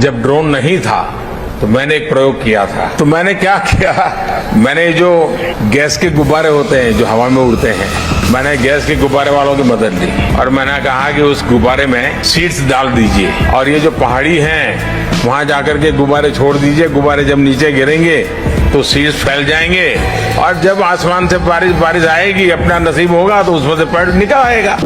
जब ड्रोन नहीं था तो मैंने एक प्रयोग किया था। तो मैंने क्या किया, मैंने जो गैस के गुब्बारे होते हैं जो हवा में उड़ते हैं, मैंने गैस के गुब्बारे वालों की मदद ली और मैंने कहा कि उस गुब्बारे में सीड्स डाल दीजिए और ये जो पहाड़ी हैं वहां जाकर के गुब्बारे छोड़ दीजिए। गुब्बारे जब नीचे गिरेंगे तो सीड्स फैल जाएंगे और जब आसमान से बारिश आएगी, अपना नसीब होगा तो उसमें से पेड़ निकल आएगा।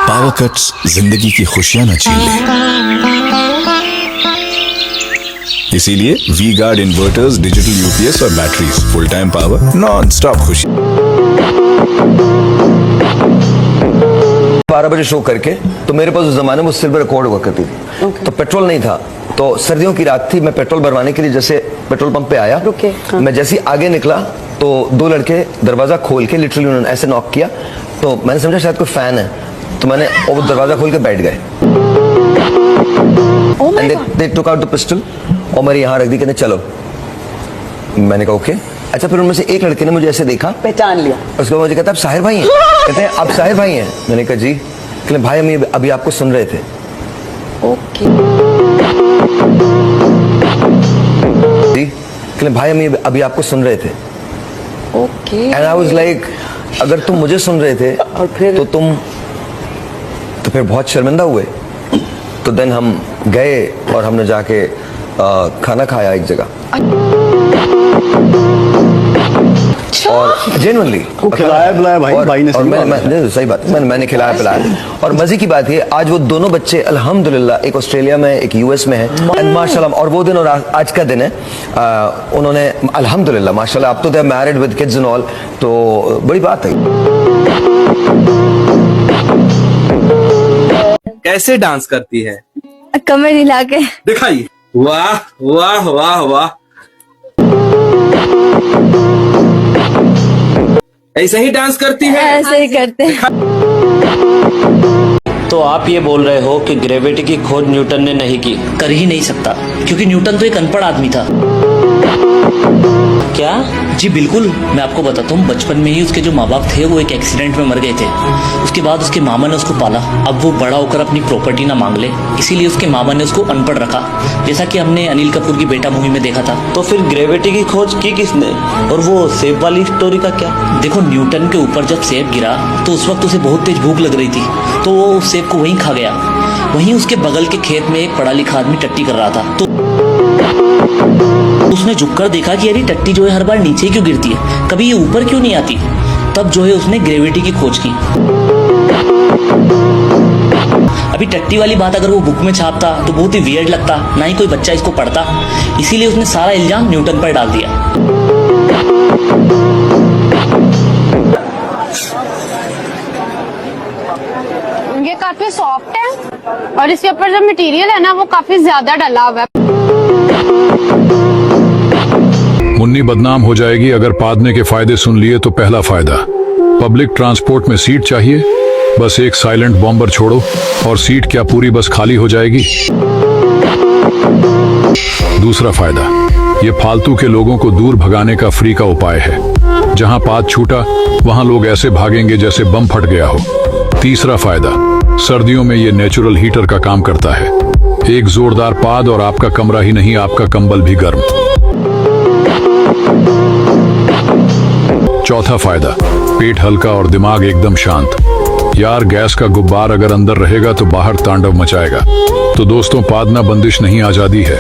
पावर कट्स जिंदगी की खुशियां न छीन ले, इसीलिए V Guard inverters, digital UPS और batteries, full time power, non stop खुशी। 12 बजे शो करके, तो मेरे पास उस जमाने में सिल्वर रिकॉर्ड हुआ करती थी। तो पेट्रोल नहीं था, तो सर्दियों की रात थी, मैं पेट्रोल भरवाने के लिए जैसे पेट्रोल पंप पे आया, मैं जैसे ही आगे निकला तो 2 लड़के दरवाजा खोल के लिटरली उन्होंने ऐसे नॉक किया, तो मैंने समझा शायद कोई फैन है, तो मैंने वो दरवाजा खोल के बैठ गए। They took out the pistol और मेरे यहाँ रख दी, कहते चलो। मैंने कहा ओके। अच्छा, फिर उनमें से एक लड़के ने मुझे ऐसे देखा, पहचान लिया, उसके बाद मुझे कहता आप साहिर भाई हैं? कहते हैं आप साहिर भाई हैं? मैंने कहा जी। कहते भाई हम अभी आपको सुन रहे थे। ओके जी। कहते भाई हम अभी आपको सुन रहे थे। Okay and I was like, अगर तुम मुझे सुन रहे थे और फिर तो फिर बहुत शर्मिंदा हुए। तो देन हम गए और हमने जाके खाना खाया एक जगह, और जेन्युइनली खिलाया पिलाया भाई ने, सही बात, मैंने खिलाया पिलाया। और मजे की बात है, आज वो दोनों बच्चे अल्हम्दुलिल्लाह, एक ऑस्ट्रेलिया में एक यूएस में है, एंड माशाल्लाह, और वो दिन और आज का दिन है, उन्होंने अल्हम्दुलिल्लाह माशाल्लाह, अब तो they are married with kids and all, तो बड़ी बात है। कैसे डांस करती है? कमर हिला के दिखाइए। वाह वाह वाह वाह, ऐसे ही डांस करती है? ऐसे ही करते हैं। तो आप ये बोल रहे हो कि ग्रेविटी की खोज न्यूटन ने नहीं की? कर ही नहीं सकता, क्योंकि न्यूटन तो एक अनपढ़ आदमी था। क्या? जी बिल्कुल, मैं आपको बताता हूँ, बचपन में ही उसके जो माँ बाप थे वो एक एक्सीडेंट में मर गए थे। उसके बाद उसके मामा ने उसको पाला। अब वो बड़ा होकर अपनी प्रॉपर्टी ना मांग ले, इसीलिए उसके मामा ने उसको अनपढ़ रखा, जैसा कि हमने अनिल कपूर की बेटा मूवी में देखा था। तो फिर ग्रेविटी की खोज की किसने? और वो सेब वाली स्टोरी का क्या? देखो, न्यूटन के ऊपर जब सेब गिरा तो उस वक्त उसे बहुत तेज भूख लग रही थी, तो वो उस सेब को वहीं खा गया। वहीं उसके बगल के खेत में एक पढ़ा लिखा आदमी टट्टी कर रहा था, तो उसने झुककर देखा कि यार टट्टी जो है हर बार नीचे क्यों गिरती है, कभी ये ऊपर क्यों नहीं आती। तब जो है उसने ग्रेविटी की खोज की। अभी टट्टी वाली बात अगर वो बुक में छापता तो बहुत ही वियर्ड लगता, ना ही कोई बच्चा इसको पढ़ता, इसीलिए उसने सारा इल्जाम न्यूटन पर डाल दिया। ये काफी सॉफ्ट है और इसके ऊपर जो मटेरियल है ना वो काफी ज्यादा डला हुआ है। मुन्नी बदनाम हो जाएगी अगर पादने के फायदे सुन लिए। तो पहला फायदा, पब्लिक ट्रांसपोर्ट में सीट चाहिए, बस एक साइलेंट बॉम्बर छोड़ो और सीट क्या पूरी बस खाली हो जाएगी। दूसरा फायदा, ये फालतू के लोगों को दूर भगाने का फ्री का उपाय है। जहां पाद छूटा वहां लोग ऐसे भागेंगे जैसे बम फट गया हो। तीसरा फायदा, सर्दियों में ये नेचुरल हीटर का काम करता है। एक जोरदार पाद और आपका कमरा ही नहीं, आपका कंबल भी गर्म। चौथा फायदा, पेट हल्का और दिमाग एकदम शांत। यार, गैस का गुब्बार अगर अंदर रहेगा तो बाहर तांडव मचाएगा। तो दोस्तों, पादना बंदिश नहीं, आजादी है।